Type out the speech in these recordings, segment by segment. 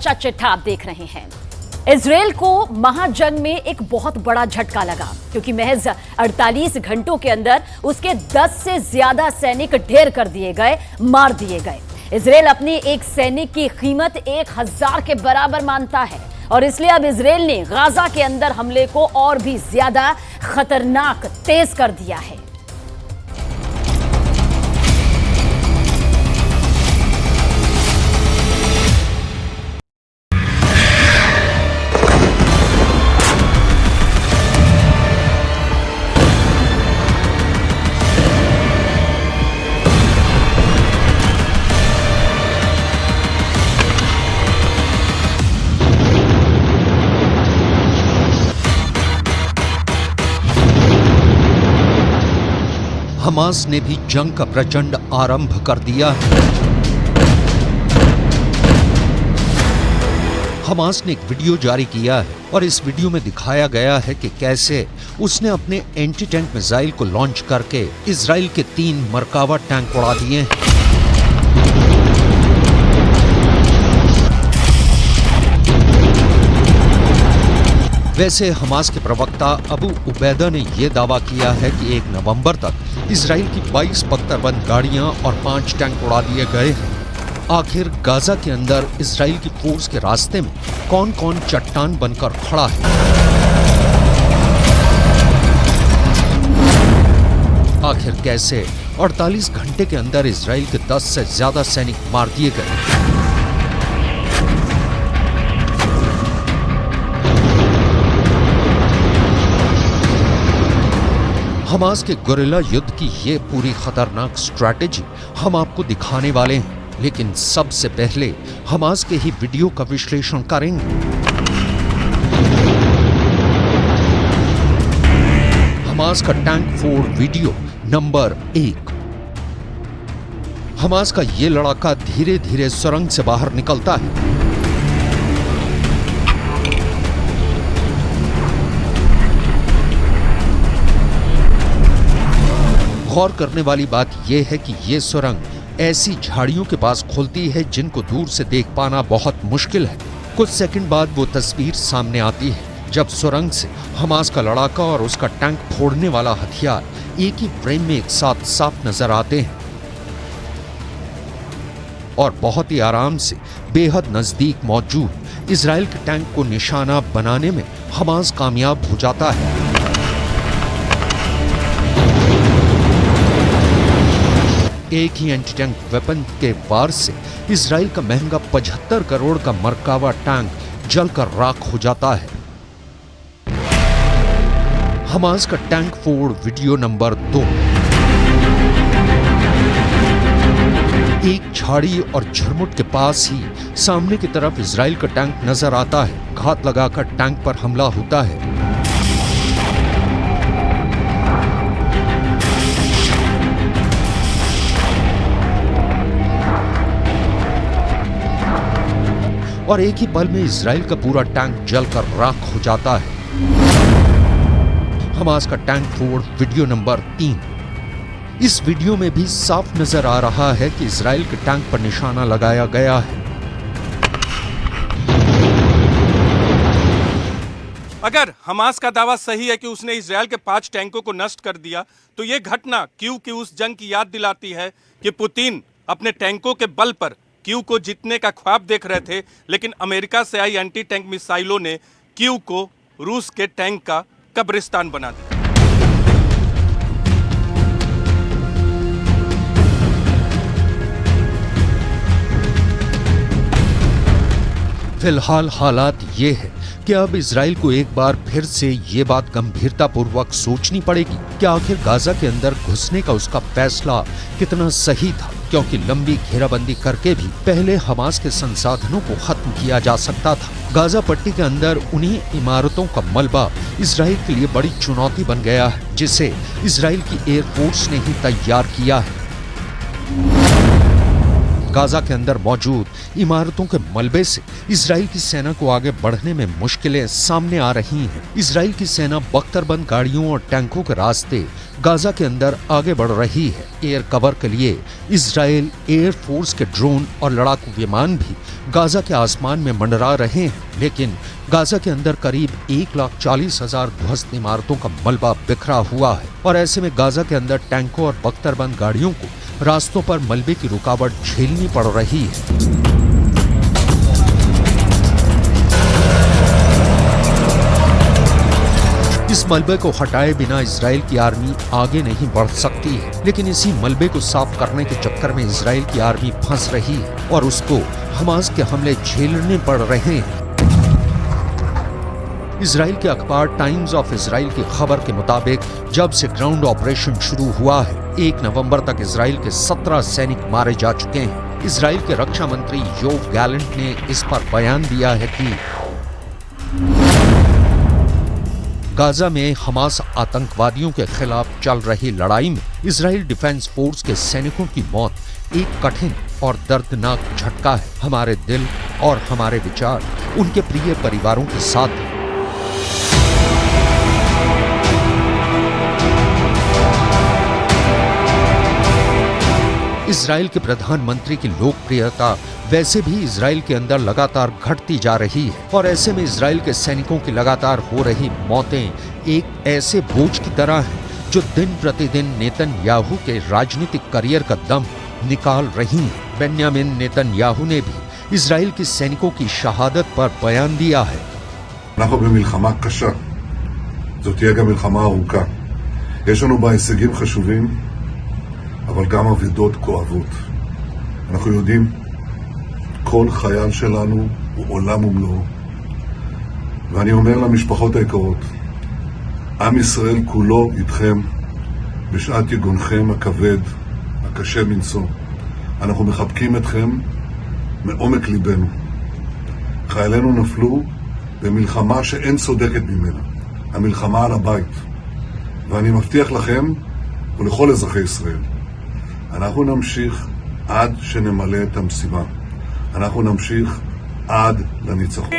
सच्चा चिट्ठा आप देख रहे हैं। इजराइल को महाजंग में एक बहुत बड़ा झटका लगा, क्योंकि महज 48 घंटों के अंदर उसके 10 से ज्यादा सैनिक ढेर कर दिए गए, मार दिए गए। इजराइल अपने एक सैनिक की कीमत 1000 के बराबर मानता है और इसलिए अब इजराइल ने गाजा के अंदर हमले को और भी ज्यादा खतरनाक तेज कर दिया है। हमास ने भी जंग का प्रचंड आरंभ कर दिया है। हमास ने एक वीडियो जारी किया है और इस वीडियो में दिखाया गया है कि कैसे उसने अपने एंटी टैंक मिसाइल को लॉन्च करके इजराइल के 3 मरकावा टैंक उड़ा दिए हैं। वैसे हमास के प्रवक्ता अबू उबैदा ने यह दावा किया है कि 1 नवंबर तक इजराइल की 22 बख्तरबंद गाड़ियां और 5 टैंक उड़ा दिए गए हैं। आखिर गाजा के अंदर इजराइल की फोर्स के रास्ते में कौन कौन चट्टान बनकर खड़ा है? आखिर कैसे 48 घंटे के अंदर इजराइल के 10 से ज्यादा सैनिक मार दिए गए? हमास के गुरिल्ला युद्ध की ये पूरी खतरनाक स्ट्रैटेजी हम आपको दिखाने वाले हैं, लेकिन सबसे पहले हमास के ही वीडियो का विश्लेषण करेंगे। हमास का टैंक फोड़ वीडियो नंबर 1। हमास का ये लड़ाका धीरे धीरे सुरंग से बाहर निकलता है। गौर करने वाली बात यह है कि यह सुरंग ऐसी झाड़ियों के पास खुलती है जिनको दूर से देख पाना बहुत मुश्किल है। कुछ सेकंड बाद वो तस्वीर सामने आती है जब सुरंग से हमास का लड़ाका और उसका टैंक फोड़ने वाला हथियार एक ही फ्रेम में एक साथ साफ नजर आते हैं और बहुत ही आराम से बेहद नजदीक मौजूद इजराइल के टैंक को निशाना बनाने में हमास कामयाब हो जाता है। एक ही एंटी टैंक वेपन के वार से इजराइल का महंगा 75 करोड़ का मरकावा टैंक जलकर राख हो जाता है। हमास का टैंक फोड़ वीडियो नंबर 2। एक झाड़ी और झरमुट के पास ही सामने की तरफ इजराइल का टैंक नजर आता है। घात लगाकर टैंक पर हमला होता है। और एक ही पल में इजराइल का पूरा टैंक जलकर राख हो जाता है। हमास का टैंक फोड़ वीडियो नंबर 3। इस वीडियो में भी साफ नजर आ रहा है कि इजराइल के टैंक पर निशाना लगाया गया है। अगर हमास का दावा सही है कि उसने इजराइल के 5 टैंकों को नष्ट कर दिया, तो यह घटना क्यू की उस जंग की याद दिलाती है कि पुतिन अपने टैंकों के बल पर क्यू को जीतने का ख्वाब देख रहे थे, लेकिन अमेरिका से आई एंटी टैंक मिसाइलों ने क्यू को रूस के टैंक का कब्रिस्तान बना दिया। फिलहाल हालात ये है कि अब इजराइल को एक बार फिर से ये बात गंभीरतापूर्वक सोचनी पड़ेगी कि आखिर गाजा के अंदर घुसने का उसका फैसला कितना सही था, क्योंकि लंबी घेराबंदी करके भी पहले हमास के संसाधनों को खत्म किया जा सकता था। गाजा पट्टी के अंदर उन्हीं इमारतों का मलबा इजराइल के लिए बड़ी चुनौती बन गया है, जिसे इजराइल की एयरफोर्स ने ही तैयार किया है। गाजा के अंदर मौजूद इमारतों के मलबे से इजराइल की सेना को आगे बढ़ने में मुश्किलें सामने आ रही हैं। इजराइल की सेना बख्तरबंद गाड़ियों और टैंकों के रास्ते गाजा के अंदर आगे बढ़ रही है। एयर कवर के लिए इजराइल एयर फोर्स के ड्रोन और लड़ाकू विमान भी गाजा के आसमान में मंडरा रहे हैं, लेकिन गाजा के अंदर करीब 1,40,000 ध्वस्त इमारतों का मलबा बिखरा हुआ है और ऐसे में गाजा के अंदर टैंकों और बख्तरबंद गाड़ियों को रास्तों पर मलबे की रुकावट झेलनी पड़ रही है। इस मलबे को हटाए बिना इजराइल की आर्मी आगे नहीं बढ़ सकती है, लेकिन इसी मलबे को साफ करने के चक्कर में इजराइल की आर्मी फंस रही है और उसको हमास के हमले झेलने पड़ रहे हैं। इजराइल के अखबार टाइम्स ऑफ इजराइल की खबर के मुताबिक जब से ग्राउंड ऑपरेशन शुरू हुआ है, 1 नवंबर तक इजराइल के 17 सैनिक मारे जा चुके हैं। इजराइल के रक्षा मंत्री योव गैलेंट ने इस पर बयान दिया है कि गाजा में हमास आतंकवादियों के खिलाफ चल रही लड़ाई में इजराइल डिफेंस फोर्स के सैनिकों की मौत एक कठिन और दर्दनाक झटका है। हमारे दिल और हमारे विचार उनके प्रिय परिवारों के साथ हैं। इजराइल के प्रधानमंत्री की लोकप्रियता वैसे भी इजराइल के अंदर लगातार घटती जा रही है और ऐसे में इजराइल के सैनिकों की लगातार हो रही मौतें एक ऐसे बोझ की तरह हैं जो दिन प्रतिदिन नेतन्याहू के राजनीतिक करियर का दम निकाल रही हैं। बेन्यामिन नेतन्याहू ने भी इजराइल के सैनिकों की शहादत पर बयान दिया है। אנחנו במלחמה קשה. זאת תהיה גם מלחמה ארוכה. יש לנו בה הישגים חשובים, אבל גם אבדות כואבות. אנחנו יודעים, כל חייל שלנו הוא עולם ומלואו. ואני אומר למשפחות היקרות, עם ישראל כולו איתכם בשעת יגונכם הכבד, הקשה מנשוא. אנחנו מחבקים אתכם מעומק ליבנו. חיילינו נפלו במלחמה שאין צודקת ממנה, המלחמה על הבית. ואני מבטיח לכם ולכל אזרחי ישראל, אנחנו נמשיך עד שנמלא את המשימה. אנחנו נמשיך עד לניצחון.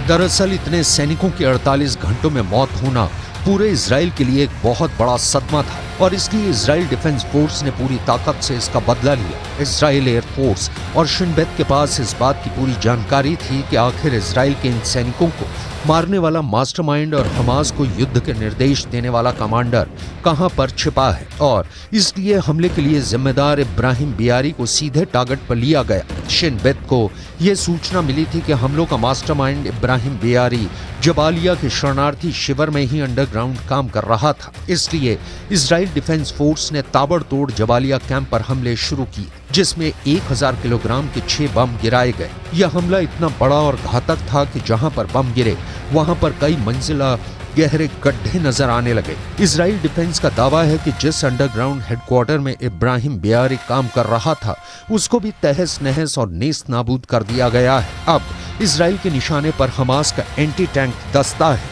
दरअसल इतने सैनिकों की 48 घंटों में मौत होना पूरे इजराइल के लिए एक बहुत बड़ा सदमा था और इसलिए इजराइल डिफेंस फोर्स ने पूरी ताकत से इसका बदला लिया। इजराइल एयर फोर्स और शिन बेत के पास इस बात की पूरी जानकारी थी कि आखिर इजराइल के इन सैनिकों को मारने वाला मास्टरमाइंड और हमास को युद्ध के निर्देश देने वाला कमांडर कहां पर छिपा है और इसलिए हमले के लिए जिम्मेदार इब्राहिम बियारी को सीधे टारगेट पर लिया गया। शिन बेत को यह सूचना मिली थी कि हमलों का मास्टरमाइंड इब्राहिम बियारी जबालिया के शरणार्थी शिविर में ही अंडरग्राउंड काम कर रहा था, इसलिए इजराइल डिफेंस फोर्स ने ताबड़तोड़ जबालिया कैंप पर हमले शुरू किए, जिसमें 1000 किलोग्राम के 6 बम गिराए गए। यह हमला इतना बड़ा और घातक था कि जहां पर बम गिरे वहां पर कई मंजिला गहरे गड्ढे नजर आने लगे। इजराइल डिफेंस का दावा है कि जिस अंडरग्राउंड हेडक्वार्टर में इब्राहिम बियारी काम कर रहा था उसको भी तहस नहस और नेस्त नाबूद कर दिया गया है। अब इजराइल के निशाने पर हमास का एंटी टैंक दस्ता है।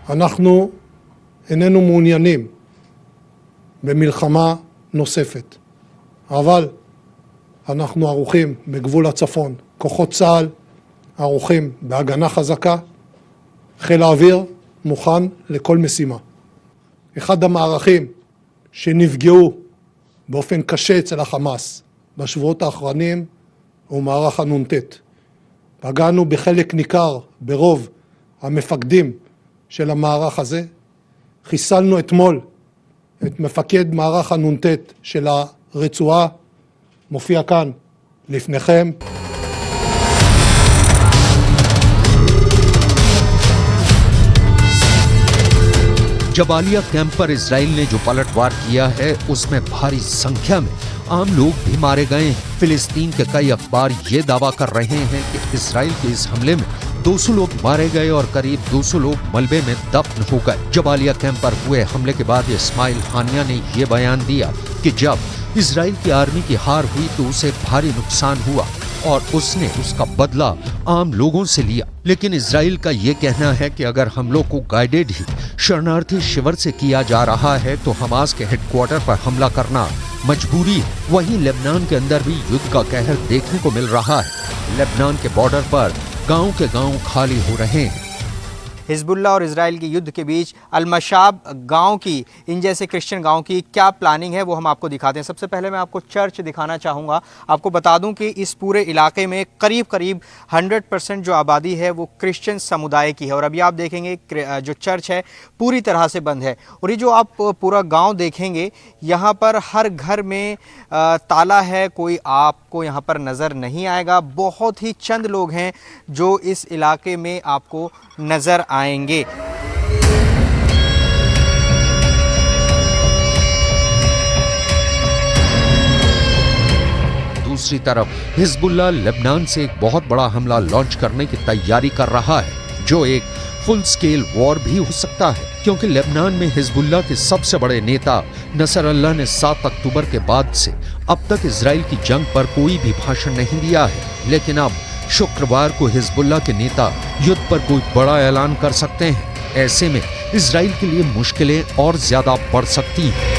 אנחנו איננו מעוניינים במלחמה נוספת, אבל אנחנו ערוכים בגבול הצפון, כוחות צה"ל ערוכים בהגנה חזקה, חיל האוויר מוכן לכל משימה. אחד המערכים שנפגעו באופן קשה אצל החמאס בשבועות האחרונים הוא מערך הנ"ט. פגענו בחלק ניכר ברוב המפקדים של המערך הזה. חיסלנו אתמול את מפקד מערך הנ"ט של הרצועה, מופיע כאן לפניכם. जबालिया कैंप पर इजराइल ने जो पलटवार किया है उसमें भारी संख्या में आम लोग भी मारे गए हैं। फिलिस्तीन के कई अखबार ये दावा कर रहे हैं कि इजराइल के इस हमले में 200 लोग मारे गए और करीब 200 लोग मलबे में दफन हो गए। जबालिया कैंप पर हुए हमले के बाद इस्माइल हानिया ने यह बयान दिया कि जब इजराइल की आर्मी की हार हुई तो उसे भारी नुकसान हुआ और उसने उसका बदला आम लोगों से लिया। लेकिन इजराइल का ये कहना है कि अगर हमलों को गाइडेड ही शरणार्थी शिविर से किया जा रहा है तो हमास के हेडक्वार्टर पर हमला करना मजबूरी है। वहीं लेबनान के अंदर भी युद्ध का कहर देखने को मिल रहा है। लेबनान के बॉर्डर पर गांव के गांव खाली हो रहे हैं। हिजबुल्लाह और इजराइल के युद्ध के बीच अलमशाब गांव की, इन जैसे क्रिश्चियन गांव की क्या प्लानिंग है वो हम आपको दिखाते हैं। सबसे पहले मैं आपको चर्च दिखाना चाहूँगा। आपको बता दूं कि इस पूरे इलाके में करीब 100% जो आबादी है वो क्रिश्चियन समुदाय की है। और अभी आप देखेंगे जो चर्च है पूरी तरह से बंद है। और ये जो आप पूरा गाँव देखेंगे यहाँ पर हर घर में ताला है, कोई आपको यहाँ पर नज़र नहीं आएगा। बहुत ही चंद लोग हैं जो इस इलाके में आपको नज़र आएंगे। दूसरी तरफ हिजबुल्लाह लेबनान से एक बहुत बड़ा हमला लॉन्च करने की तैयारी कर रहा है, जो एक फुल स्केल वॉर भी हो सकता है, क्योंकि लेबनान में हिजबुल्लाह के सबसे बड़े नेता नसरल्लाह ने 7 अक्टूबर के बाद से अब तक इजराइल की जंग पर कोई भी भाषण नहीं दिया है। लेकिन अब शुक्रवार को हिजबुल्लाह के नेता युद्ध पर कोई बड़ा ऐलान कर सकते हैं। ऐसे में इजराइल के लिए मुश्किलें और ज्यादा बढ़ सकती हैं।